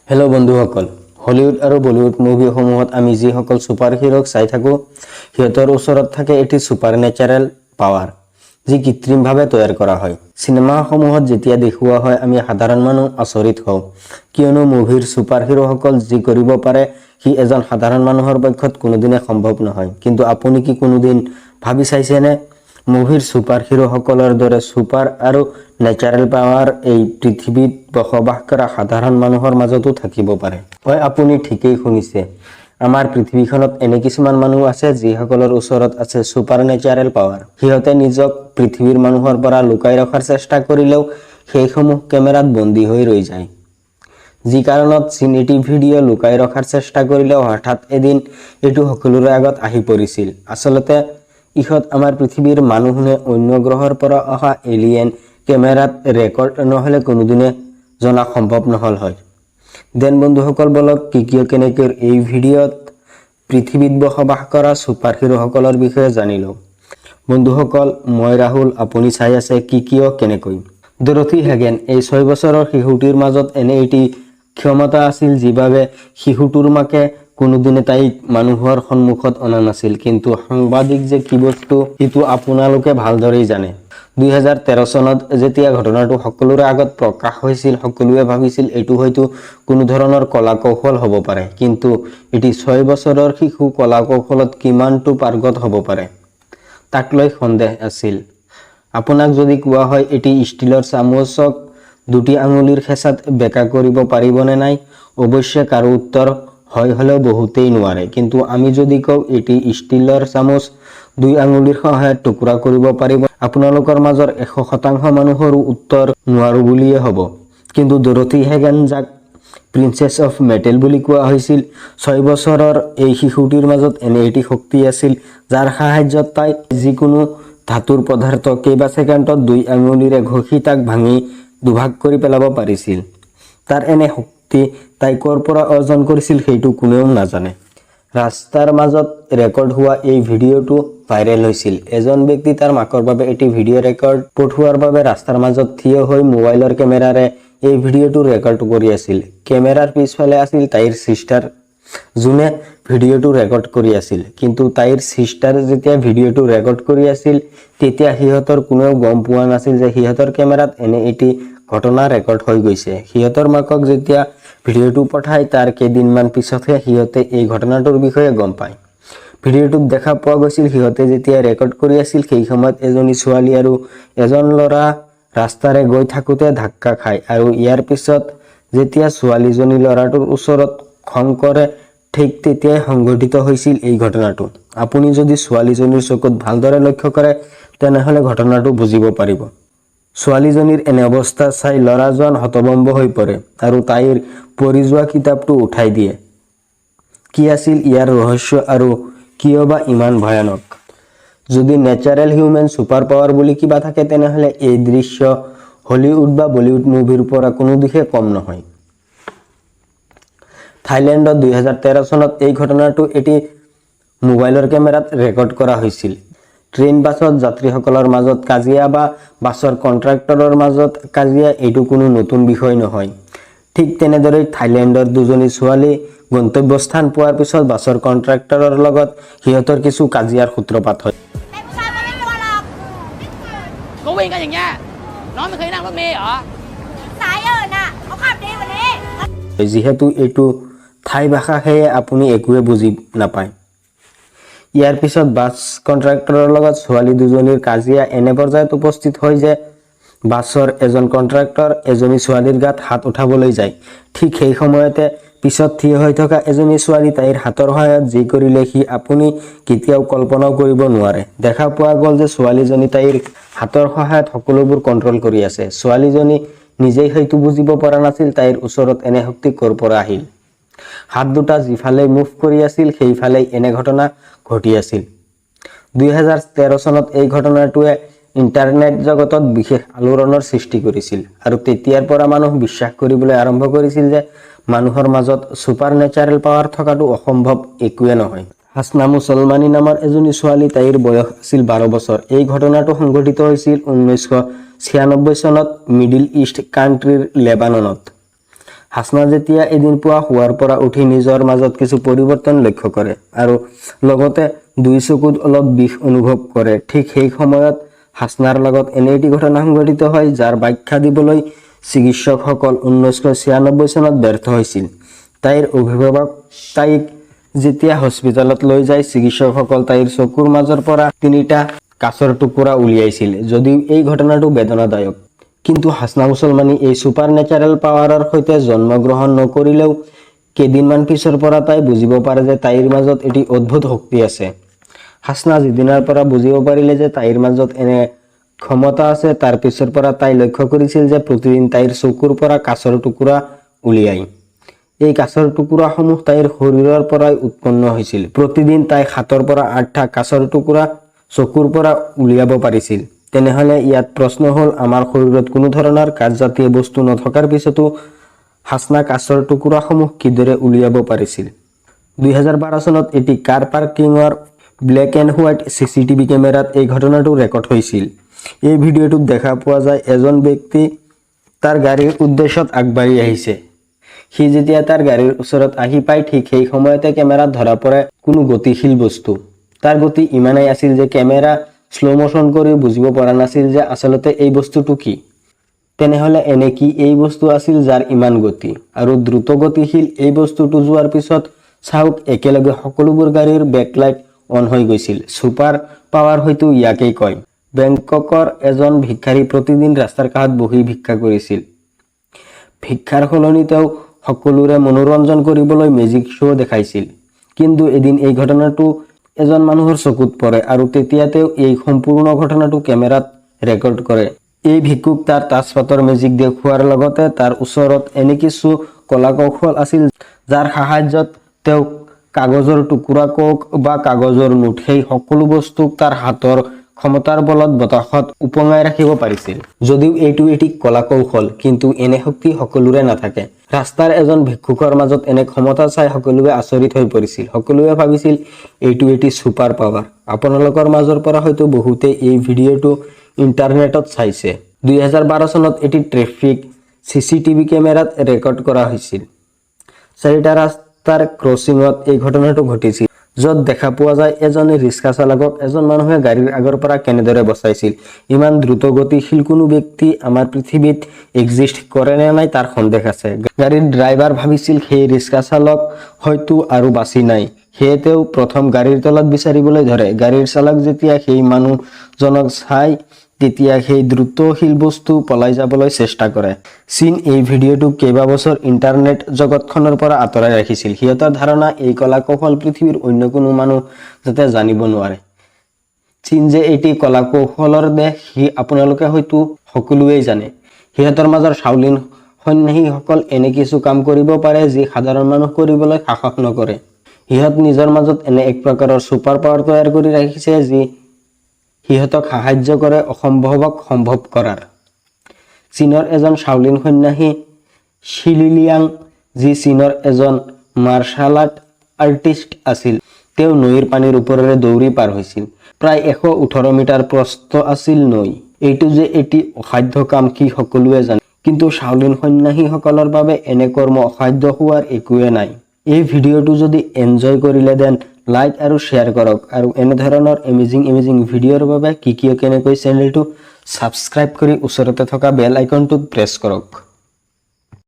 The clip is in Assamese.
হেল্ল' বন্ধুসকল, হলিউড আৰু বলিউড মুভিসমূহত আমি যিসকল ছুপাৰ হিৰোক চাই থাকোঁ সিহঁতৰ ওচৰত থাকে এটি ছুপাৰ নেচাৰেল পাৱাৰ, যি কৃত্ৰিমভাৱে তৈয়াৰ কৰা হয়। চিনেমাসমূহত যেতিয়া দেখুওৱা হয় আমি সাধাৰণ মানুহ আচৰিত হওঁ, কিয়নো মুভিৰ ছুপাৰ হিৰোসকল যি কৰিব পাৰে সি এজন সাধাৰণ মানুহৰ পক্ষত কোনোদিনে সম্ভৱ নহয়। কিন্তু আপুনি কি কোনোদিন ভাবি চাইছেনে, মুভিৰ ছুপাৰ হিৰোসকলৰ দৰে ছুপাৰ আৰু নেচাৰেল পাৱাৰ এই পৃথিৱীত বসবাস কৰা সাধাৰণ মানুহৰ মাজতো থাকিব পাৰে। হয়, আপুনি ঠিকেই শুনিছে, আমাৰ পৃথিৱীখনত এনে কিছুমান মানুহ আছে যিসকলৰ ওচৰত আছে ছুপাৰ নেচাৰেল পাৱাৰ। সিহঁতে নিজক পৃথিৱীৰ মানুহৰ পৰা লুকাই ৰখাৰ চেষ্টা কৰিলেও সেইসমূহ কেমেৰাত বন্দী হৈ ৰৈ যায়। যি কাৰণত চিনেটি ভিডিঅ' লুকাই ৰখাৰ চেষ্টা কৰিলেও হঠাৎ এদিন এইটো সকলোৰে আগত আহি পৰিছিল। আচলতে ইহঁত আমাৰ পৃথিৱীৰ মানুহ নে অন্য গ্ৰহৰ পৰা অহা এলিয়েন কেমেৰাত ৰেকৰ্ড নহ'লে কোনোদিনে জনা সম্ভৱ নহ'ল হয়। দেন বন্ধুসকল, বলক কিয় কেনেকৈ এই ভিডিঅ'ত পৃথিৱীত বসবাস কৰা ছুপাৰ হিৰোসকলৰ বিষয়ে জানি লওঁ। বন্ধুসকল, মই ৰাহুল, আপুনি চাই আছে কিয় কেনেকৈ। ডৰথি হেগেন এই 6 বছৰৰ শিশুটিৰ মাজত এনে এটি ক্ষমতা আছিল যিবাবে শিশুটোৰ মাকে কোনোদিনে তাইক মানুহৰ সন্মুখত অনা নাছিল। কিন্তু সাংবাদিক যে কি বস্তু সেইটো আপোনালোকে ভালদৰেই জানে। 2013 চনত যেতিয়া ঘটনাটো সকলোৰে আগত প্ৰকাশ হৈছিল, সকলোৱে ভাবিছিল এইটো হয়তো কোনো ধৰণৰ কলা কৌশল হ'ব পাৰে। কিন্তু এটি 6 বছৰৰ শিশু কলা কৌশলত কিমানটো পাৰ্গত হ'ব পাৰে তাক লৈ সন্দেহ আছিল। আপোনাক যদি কোৱা হয় এটি ষ্টীলৰ চামুচক 2টি আঙুলিৰ খেঁচাত বেকা কৰিব পাৰিবনে নাই, অৱশ্যে কাৰো উত্তৰ হয় হ'লেও বহুতেই নোৱাৰে। কিন্তু আমি যদি কওঁ এটি ষ্টীলৰ চামুচ 2 আঙুলিৰ সহায়ত টুকুৰা কৰিব পাৰিব, আপোনালোকৰ মাজৰ 100% মানুহৰো উত্তৰ নোৱাৰো বুলিয়ে হ'ব। কিন্তু ডৰথি হেগেন, যাক প্ৰিন্সেছ অফ মেটেল বুলি কোৱা হৈছিল, 6 বছৰৰ এই শিশুটিৰ মাজত এনে এটি শক্তি আছিল যাৰ সাহায্যত তাই যিকোনো ধাতুৰ পদাৰ্থ কেইবা ছেকেণ্ডত 2 আঙুলিৰে ঘষি তাক ভাঙি দুভাগ কৰি পেলাব পাৰিছিল। তাৰ এনে শক্তি তাই ক'ৰ পৰা অৰ্জন কৰিছিল সেইটো কোনেও নাজানে। ৰাস্তাৰ মাজত ৰেকৰ্ড হোৱা এই ভিডিঅ'টো ভাইৰেল হৈছিল। এজন ব্যক্তি তাৰ মাকৰ বাবে এটি ভিডিঅ' ৰেকৰ্ড পঠোৱাৰ বাবে ৰাস্তাৰ মাজত থিয় হৈ মোবাইলৰ কেমেৰাৰে এই ভিডিঅ'টো ৰেকৰ্ড কৰি আছিল। কেমেৰাৰ পিছফালে আছিল তাইৰ চিষ্টাৰ, যোনে ভিডিঅ'টো ৰেকৰ্ড কৰি আছিল। কিন্তু তাইৰ চিষ্টাৰ যেতিয়া ভিডিঅ'টো ৰেকৰ্ড কৰি আছিল তেতিয়া সিহঁতৰ কোনেও গম পোৱা নাছিল যে সিহঁতৰ কেমেৰাত এনে এটি ঘটনা ৰেকৰ্ড হৈ গৈছে। সিহঁতৰ মাকক যেতিয়া ভিডিঅ'টো পঠায় তাৰ কেইদিনমান পিছতহে সিহঁতে এই ঘটনাটোৰ বিষয়ে গম পায়। ভিডিঅ'টোত দেখা পোৱা গৈছিল সিহঁতে যেতিয়া ৰেকৰ্ড কৰি আছিল সেই সময়ত এজনী ছোৱালী আৰু এজন ল'ৰা ৰাস্তাৰে গৈ থাকোঁতে ধাক্কা খায় আৰু ইয়াৰ পিছত যেতিয়া ছোৱালীজনী ল'ৰাটোৰ ওচৰত খং কৰে ঠিক তেতিয়াই সংঘটিত হৈছিল এই ঘটনাটো। আপুনি যদি ছোৱালীজনীৰ চকুত ভালদৰে লক্ষ্য কৰে তেনেহ'লে ঘটনাটো বুজিব পাৰিব। ছোৱালীজনীৰ এনে অৱস্থা চাই ল'ৰাজন হতভম্ব হৈ পৰে আৰু তাইৰ পৰি যোৱা কিতাপটো উঠাই দিয়ে। কি আছিল ইয়াৰ ৰহস্য আৰু কিয় বা ইমান ভয়ানক? যদি নেচাৰেল হিউমেন ছুপাৰ পাৱাৰ বুলি কিবা থাকে তেনেহ'লে এই দৃশ্য হলিউড বা বলিউড মুভিৰ পৰা কোনো দিশে কম নহয়। থাইলেণ্ডত 2013 চনত এই ঘটনাটো এটি মোবাইলৰ কেমেৰাত ৰেকৰ্ড কৰা হৈছিল। ট্ৰেইন বাছত যাত্ৰীসকলৰ মাজত কাজিয়া বা বাছৰ কণ্ট্ৰাক্টৰৰ মাজত কাজিয়া এইটো কোনো নতুন বিষয় নহয়। ঠিক তেনেদৰে থাইলেণ্ডৰ দুজনী ছোৱালী গন্তব্যস্থান পোৱাৰ পিছত বাছৰ কণ্ট্ৰাক্টৰৰ লগত সিহঁতৰ কিছু কাজিয়াৰ সূত্ৰপাত হয়। যিহেতু এইটো থাই ভাষা সেয়ে আপুনি একোৱে বুজি নাপায়। ইয়াৰ পিছত বাছ কণ্ট্ৰাক্টৰৰ লগত ছোৱালী দুজনীৰ কাজিয়া এনে পৰ্যায়ত উপস্থিত হয় যে বাছৰ এজন কণ্ট্ৰাক্টৰ এজনী ছোৱালীৰ গাত হাত উঠাবলৈ যায়। ঠিক সেই সময়তে পিছত থিয় হৈ থকা এজনী ছোৱালী তাইৰ হাতৰ সহায়ত যি কৰিলে সি আপুনি কেতিয়াও কল্পনাও কৰিব নোৱাৰে। দেখা পোৱা গ'ল যে ছোৱালীজনী তাইৰ হাতৰ সহায়ত সকলোবোৰ কণ্ট্ৰল কৰি আছে। ছোৱালীজনী নিজেই হয়তো বুজিব পৰা নাছিল তাইৰ ওচৰত এনে শক্তি ক'ৰ পৰা আহিল। হাত দুটা যিফালে মুভ কৰি আছিল সেইফালেই এনে ঘটনা ঘটি আছিল। 2013 চনত এই ঘটনাটোৱে ইণ্টাৰনেট জগতত বিশেষ আলোড়নৰ সৃষ্টি কৰিছিল আৰু তেতিয়াৰ পৰা মানুহ বিশ্বাস কৰিবলৈ আৰম্ভ কৰিছিল যে মানুহৰ মাজত ছুপাৰ নেচাৰেল পাৱাৰ থকাটো অসম্ভৱ একোৱে নহয়। হাছনা মুছলমানী নামৰ এজনী ছোৱালী, তাইৰ বয়স আছিল 12 বছৰ। এই ঘটনাটো সংঘটিত হৈছিল 1996 চনত মিডিল ইষ্ট কাণ্ট্ৰিৰ লেবাননত। হাসনা যেতিয়া এদিন পুৱা শোৱাৰ পৰা উঠি নিজৰ মাজত কিছু পৰিৱৰ্তন লক্ষ্য কৰে আৰু লগতে দুই চকুত অলপ বিষ অনুভৱ কৰে, ঠিক সেই সময়ত হাসনাৰ লগত এনে এটি ঘটনা সংঘটিত হয় যাৰ ব্যাখ্যা দিবলৈ চিকিৎসকসকল 1996 চনত ব্যৰ্থ হৈছিল। তাইৰ অভিভাৱক তাইক যেতিয়া হস্পিতালত লৈ যায়, চিকিৎসকসকল তাইৰ চকুৰ মাজৰ পৰা 3টা কাঁচৰ টুকুৰা উলিয়াইছিল। যদিও এই ঘটনাটো বেদনাদায়ক, কিন্তু হাসনা মুছলমানী এই ছুপাৰ নেচাৰেল পাৱাৰৰ সৈতে জন্মগ্ৰহণ নকৰিলেও কেইদিনমান পিছৰ পৰা তাই বুজিব পাৰে যে তাইৰ মাজত এটি অদ্ভুত শক্তি আছে। হাসনা যিদিনাৰ পৰা বুজিব পাৰিলে যে তাইৰ মাজত এনে ক্ষমতা আছে, তাৰ পিছৰ পৰা তাই লক্ষ্য কৰিছিল যে প্ৰতিদিন তাইৰ চকুৰ পৰা কাঁচৰ টুকুৰা উলিয়াই। এই কাঁচৰ টুকুৰাসমূহ তাইৰ শৰীৰৰ পৰাই উৎপন্ন হৈছিল। প্ৰতিদিন তাই 7ৰ পৰা 8টা কাঁচৰ টুকুৰা চকুৰ পৰা উলিয়াব পাৰিছিল। তেনেহলে ইয়াত প্ৰশ্ন হ'ল, আমাৰ শৰীৰত কোনো ধৰণৰ কাঁচজাতীয় বস্তু নথকাৰ পিছতো হাসনা কাঁচৰ টুকুৰাসমূহ কিদৰে উলিয়াব পাৰিছিল? 2012 চনত এটি কাৰ পাৰ্কিংৰ ব্লেক এণ্ড হোৱাইট CCTV কেমেৰাত এই ঘটনাটো ৰেকৰ্ড হৈছিল। এই ভিডিঅ'টোত দেখা পোৱা যায় এজন ব্যক্তি তাৰ গাড়ীৰ উদ্দেশ্যত আগবাঢ়ি আহিছে। সি যেতিয়া তাৰ গাড়ীৰ ওচৰত আহি পায়, ঠিক সেই সময়তে কেমেৰাত ধৰা পৰে কোনো গতিশীল বস্তু। তাৰ গতি ইমানেই আছিল যে কেমেৰা শ্ল' মোশন কৰি বুজিব পৰা নাছিল যে আচলতে এই বস্তুটো কি। তেনেহলে এনে কি এই বস্তু আছিল যাৰ ইমান গতি? আৰু দ্ৰুত গতিশীল এই বস্তুটো যোৱাৰ পিছত চাওক, একেলগে সকলোবোৰ গাড়ীৰ বেকলাইট অন হৈ গৈছিল। ছুপাৰ পাৱাৰ হয়তো ইয়াকেই কয়। বেংককৰ এজন ভিক্ষাৰী প্ৰতিদিন ৰাস্তাৰ কাষত বহি ভিক্ষা কৰিছিল। ভিক্ষাৰ সলনি তেওঁ সকলোৰে মনোৰঞ্জন কৰিবলৈ মেজিক শ্ব' দেখাইছিল। কিন্তু এদিন এই ঘটনাটো এজন মানুহৰ চকুত পৰে আৰু তেতিয়া তেওঁ এই সম্পূৰ্ণ ঘটনাটো কেমেৰাত ৰেকৰ্ড কৰে। এই ভিক্ষুক তাৰ তাজপাতৰ মেজিক দেখুওৱাৰ লগতে তাৰ ওচৰত এনে কিছু কলা কৌশল আছিল যাৰ সাহায্যত তেওঁ কাগজৰ টুকুৰা কওক বা কাগজৰ নোট, সেই সকলো বস্তুক তাৰ হাতৰ ক্ষমতাৰ বলত বতাহত উপঙাই ৰাখিব পাৰিছিল। যদিও এইটো এটি কলা কৌশল, কিন্তু এনে শক্তি সকলোৰে নাথাকে। ৰাস্তাৰ এজন ভিক্ষুকৰ মাজত এনে ক্ষমতা চাই সকলোৱে আচৰিত হৈ পৰিছিল। সকলোৱে ভাবিছিল এইটো এটি ছুপাৰ পাৱাৰ। আপোনালোকৰ মাজৰ পৰা হয়তো বহুতে এই ভিডিঅ'টো ইণ্টাৰনেটত চাইছে। 2012 চনত এটি ট্ৰেফিক CCTV কেমেৰাত ৰেকৰ্ড কৰা হৈছিল। 4টা ৰাস্তাৰ ক্ৰচিঙত এই ঘটনাটো ঘটিছিল, য'ত দেখা পোৱা যায় এজনে ৰিক্সা চালকক এজন মানুহে গাড়ীৰ আগৰ পৰা কেনেদৰে বচাইছিল। ইমান দ্ৰুত গতিশীল কোনো ব্যক্তি আমাৰ পৃথিৱীত এক্সিষ্ট কৰে নে নাই তাৰ সন্দেহ আছে। গাড়ীৰ ড্ৰাইভাৰ ভাবিছিল সেই ৰিক্সা চালক হয়তো আৰু বাচি নাই। সেয়ে তেওঁ প্ৰথম গাড়ীৰ তলত বিচাৰিবলৈ ধৰে। গাড়ীৰ চালক যেতিয়া সেই মানুহজনক চাই, তেতিয়া সেই দ্ৰুতশীল বস্তু পলাই যাবলৈ চেষ্টা কৰে। চীন এই ভিডিঅ'টোক কেইবাবছৰ ইণ্টাৰনেট জগতখনৰ পৰা আঁতৰাই ৰাখিছিল। সিহঁতৰ ধাৰণা এই কলা কৌশল পৃথিৱীৰ অন্য কোনো মানুহ যাতে জানিব নোৱাৰে। চীন যে এটি কলা কৌশলৰ দেশ, সি আপোনালোকে হয়তো সকলোৱেই জানে। সিহঁতৰ মাজৰ শাওলিন সন্যাসীসকল এনে কিছু কাম কৰিব পাৰে যি সাধাৰণ মানুহ কৰিবলৈ সাহস নকৰে। সিহঁত নিজৰ মাজত এনে এক প্ৰকাৰৰ ছুপাৰ পাৱাৰ তৈয়াৰ কৰি ৰাখিছে যি সিহঁতক সাহায্য কৰে অসম্ভৱক সম্ভৱ কৰাৰ। চীনৰ এজন শাওলিন সন্যাসী শিলিলিয়াং, যি চীনৰ এজন মাৰ্শাল আৰ্ট আৰ্টিষ্ট আছিল, তেওঁ নৈৰ পানীৰ ওপৰেৰে দৌৰি পাৰ হৈছিল। প্ৰায় 118 মিটাৰ প্ৰস্থ আছিল নৈ। এইটো যে এটি অসাধ্য কাম সি সকলোৱে জানে, কিন্তু শাওলিন সন্যাসীসকলৰ বাবে এনে কৰ্ম অসাধ্য হোৱাৰ একোৱে নাই। এই ভিডিঅ'টো যদি এনজয় কৰিলে দেন লাইক আৰু শ্বেয়াৰ কৰক, আৰু এনেধৰণৰ এমেজিং ভিডিঅ'ৰ বাবে কেনেকৈ চেনেলটো ছাবস্ক্ৰাইব কৰি ওচৰতে থকা বেল আইকনটোত প্ৰেছ কৰক।